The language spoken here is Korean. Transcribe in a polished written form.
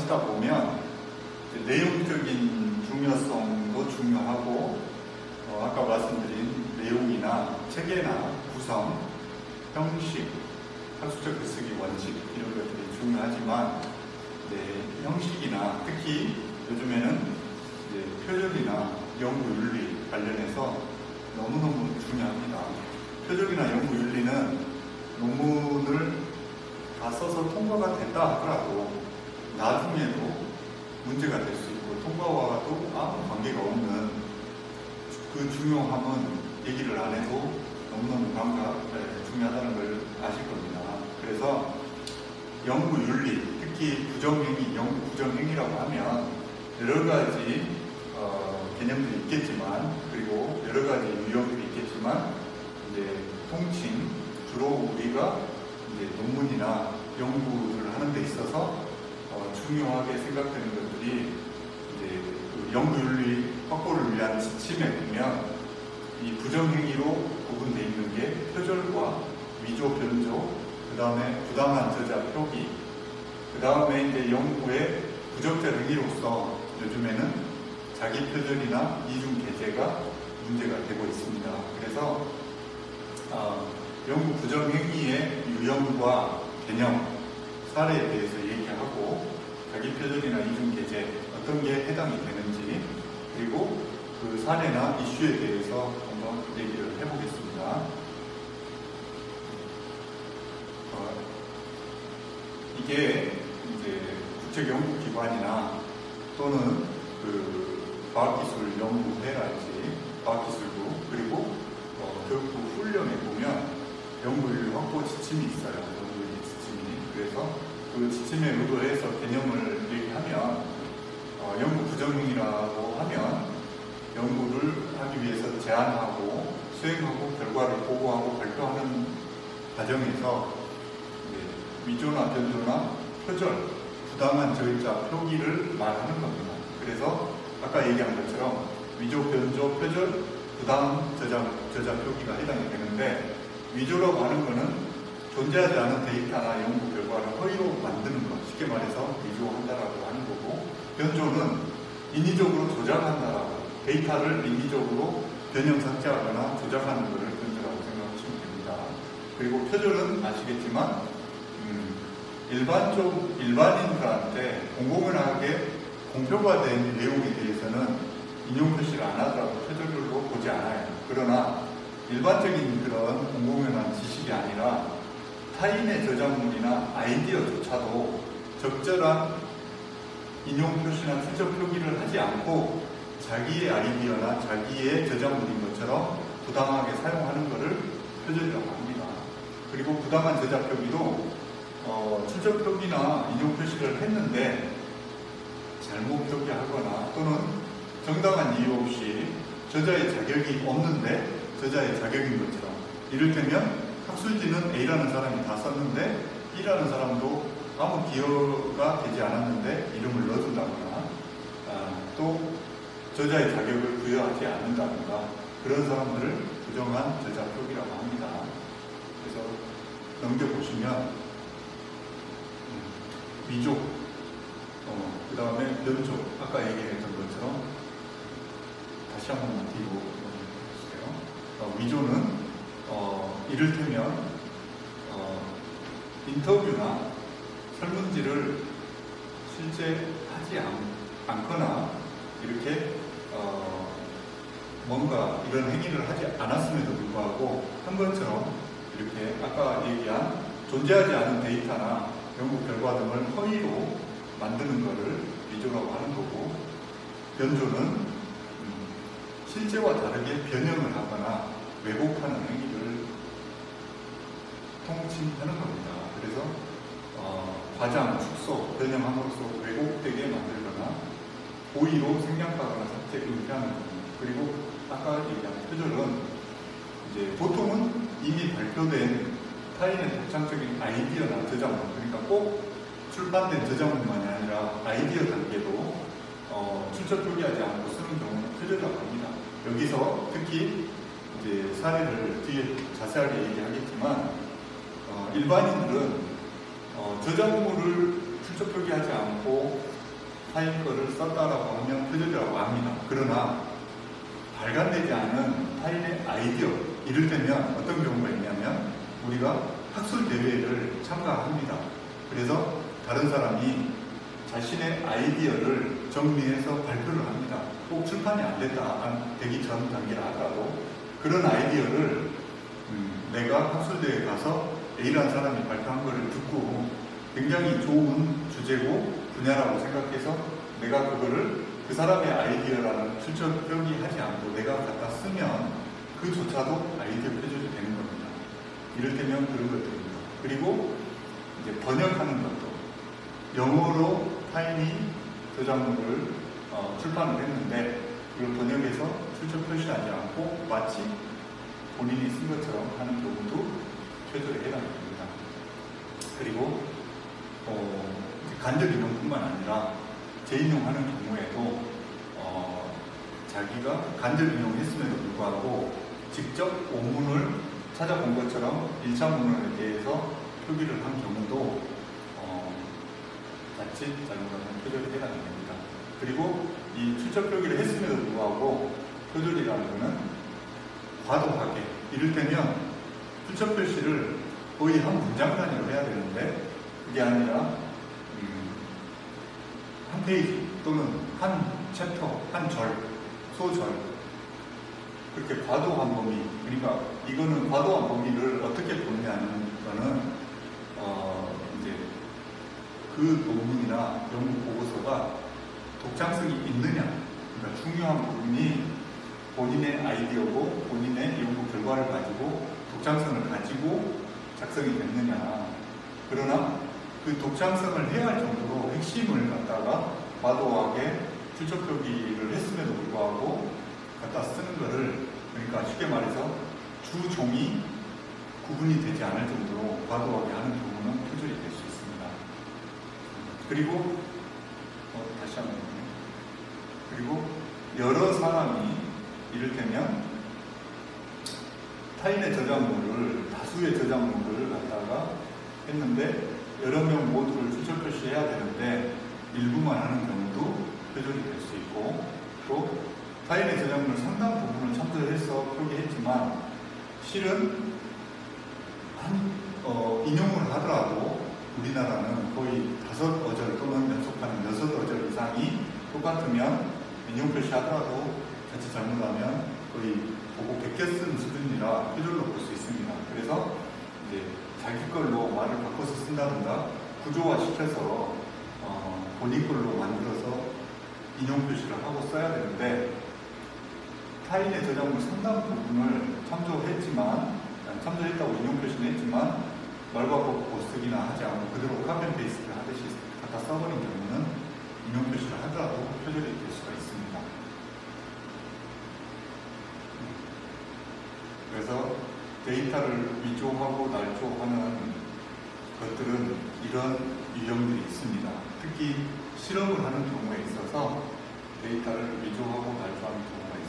하시다 보면 내용적인 중요성도 중요하고 아까 말씀드린 내용이나 체계나 구성, 형식, 학술적 글쓰기 원칙 이런 것들이 중요하지만 형식이나 특히 요즘에는 표절이나 연구윤리 관련해서 너무너무 중요합니다. 표절이나 연구윤리는 논문을 다 써서 통과가 됐다 하더라도 나중에도 문제가 될 수 있고 통과와도 아무 관계가 없는 그 중요함은 얘기를 안 해도 너무너무 중요하다는 걸 아실 겁니다. 그래서 연구윤리, 특히 부정행위, 연구 부정행위라고 하면 여러 가지 개념들이 있겠지만 그리고 여러 가지 유형들이 있겠지만 통칭 주로 우리가 논문이나 연구를 하는 데 있어서 중요하게 생각되는 것들이 그 연구윤리 확보를 위한 지침에 보면 이 부정행위로 구분되어 있는 게 표절과 위조, 변조, 그 다음에 부당한 저자 표기, 그 다음에 연구의 부적절 행위로서 요즘에는 자기 표절이나 이중 게재가 문제가 되고 있습니다. 그래서 연구 부정행위의 유형과 개념, 사례에 대해서 얘기하고 자기 표절이나 이중 게재 어떤 게 해당이 되는지 그리고 그 사례나 이슈에 대해서 한번 얘기를 해보겠습니다. 이게 이제 국책연구기관이나 또는 그 과학기술연구회랄지 과학기술부 그리고 교육부 훈련에 보면 연구윤리 확보 지침이 있어요. 연구윤리 지침이. 그래서 그 지침에 의거해서 개념을 얘기하면 연구 부정행위라고 하면 연구를 하기 위해서 제안하고 수행하고 결과를 보고하고 발표하는 과정에서 위조나 변조나 표절, 부당한 저자 표기를 말하는 겁니다. 그래서 아까 얘기한 것처럼 위조, 변조, 표절, 부당한 저자 표기가 해당이 되는데 위조라고 하는 것은 존재하지 않은 데이터나 연구 결과를 허위로 만드는 것, 쉽게 말해서 위조한다라고 하는 거고 변조는 인위적으로 조작한다라고 데이터를 인위적으로 변형 삭제하거나 조작하는 것을 변조라고 생각하시면 됩니다. 그리고 표절은 아시겠지만 일반인들한테 공공연하게 공표가 된 내용에 대해서는 인용 표시를 안 하더라도 표절로 보지 않아요. 그러나 일반적인 그런 공공연한 지식이 아니라 타인의 저작물이나 아이디어조차도 적절한 인용 표시나 출처 표기를 하지 않고 자기의 아이디어나 자기의 저작물인 것처럼 부당하게 사용하는 것을 표절이라고 합니다. 그리고 부당한 저작 표기도 출처 표기나 인용 표시를 했는데 잘못 표기하거나 또는 정당한 이유 없이 저자의 자격이 없는데 저자의 자격인 것처럼 이를테면 학술지는 A라는 사람이 다 썼는데 B라는 사람도 아무 기여가 되지 않았는데 이름을 넣어준다거나 또 저자의 자격을 부여하지 않는다든가 그런 사람들을 부정한 저자 표기라고 합니다. 그래서 넘겨보시면 위조, 그 다음에 변조, 아까 얘기했던 것처럼 다시 한 번만 뒤로 보여주세요. 위조는 이를테면 인터뷰나 설문지를 실제 하지 않거나 이렇게 뭔가 이런 행위를 하지 않았음에도 불구하고 한 것처럼 이렇게 아까 얘기한 존재하지 않은 데이터나 연구 결과 등을 허위로 만드는 것을 위조라고 하는 거고 변조는 실제와 다르게 변형을 하거나 왜곡하는 행위를 통칭하는 겁니다. 그래서 과장, 축소, 변형함으로써 왜곡되게 만들거나 고의로 생략하거나 삭제, 은폐하는 겁니다. 그리고 아까 얘기한 표절은 이제 보통은 이미 발표된 타인의 독창적인 아이디어나 저작물, 그러니까 꼭 출판된 저작물만이 아니라 아이디어 단계도 출처 표기하지 않고 쓰는 경우는 표절이라고 합니다. 여기서 특히 이제 사례를 뒤에 자세하게 얘기하겠지만 일반인들은 저작물을 출처 표기하지 않고 타인 거를 썼다라고 하면 표절이라고 합니다. 그러나 발간되지 않은 타인의 아이디어, 이를테면 어떤 경우가 있냐면 우리가 학술 대회를 참가합니다. 그래서 다른 사람이 자신의 아이디어를 정리해서 발표를 합니다. 꼭 출판이 안 되기 전 단계라 하더라도 그런 아이디어를 내가 학술대회에 가서 A라는 사람이 발표한 거를 듣고 굉장히 좋은 주제고 분야라고 생각해서 내가 그거를 그 사람의 아이디어라는 출처 표기하지 않고 내가 갖다 쓰면 그조차도 아이디어 표절이 되는 겁니다. 이를테면 그런 것들입니다. 그리고 이제 번역하는 것도 영어로 타인이 저작물을 출판을 했는데 그걸 번역해서 출처 표시하지 않고 마치 본인이 쓴 것처럼 하는 경우도 표절에 해당됩니다. 그리고 간접 인용뿐만 아니라 재인용하는 경우에도 자기가 간접 인용했음에도 불구하고 직접 원문을 찾아본 것처럼 1차 문헌에 대해서 표기를 한 경우도 자칫 잘못하면 표절에 해당이 됩니다. 그리고 이 출처 표기를 했음에도 불구하고 표절이라는 것은 과도하게, 이를테면 출처 표시를 거의 한 문장 단위로 해야 되는데 그게 아니라 한 페이지 또는 한 챕터, 한 절, 소절 그렇게 과도한 범위, 그러니까 이거는 과도한 범위를 어떻게 보느냐는 거는 이제 그 논문이나 연구 보고서가 독창성이 있느냐, 그러니까 중요한 부분이 본인의 아이디어고 본인의 연구 결과를 가지고 독창성을 가지고 작성이 됐느냐. 그러나 그 독창성을 해야 할 정도로 핵심을 갖다가 과도하게 출처 표기를 했음에도 불구하고 갖다 쓰는 거를, 그러니까 쉽게 말해서 주종이 구분이 되지 않을 정도로 과도하게 하는 경우는 표절이 될 수 있습니다. 그리고 다시 한번 그리고 여러 사람이 이를테면 타인의 저작물을, 다수의 저작물을 갖다가 했는데 여러 명 모두를 출처 표시해야 되는데 일부만 하는 경우도 표절이 될 수 있고, 또 타인의 저작물 상당 부분을 참조해서 표기했지만 실은 인용을 하더라도 우리나라는 거의 5어절 또는 연속하는 6어절 이상이 똑같으면 인용 표시하더라도 자칫 잘못하면 거의 보고 베껴 쓰는 수준이라 표절로 볼 수 있습니다. 그래서 이제 자기 걸로 말을 바꿔서 쓴다든가 구조화시켜서 본인 걸로 만들어서 인용 표시를 하고 써야 되는데 타인의 저작물 상당 부분을 참조했다고 인용 표시는 했지만 말 바꿔 쓰기나 하지 않고 그대로 카피 앤 페이스트 하듯이 갖다 써버린 경우는 인용 표시를 하더라도 표절이 될 수가 있습니다. 그래서 데이터를 위조하고 날조하는 것들은 이런 유형들이 있습니다. 특히 실험을 하는 경우에 있어서 데이터를 위조하고 날조하는 경우가 있습니다.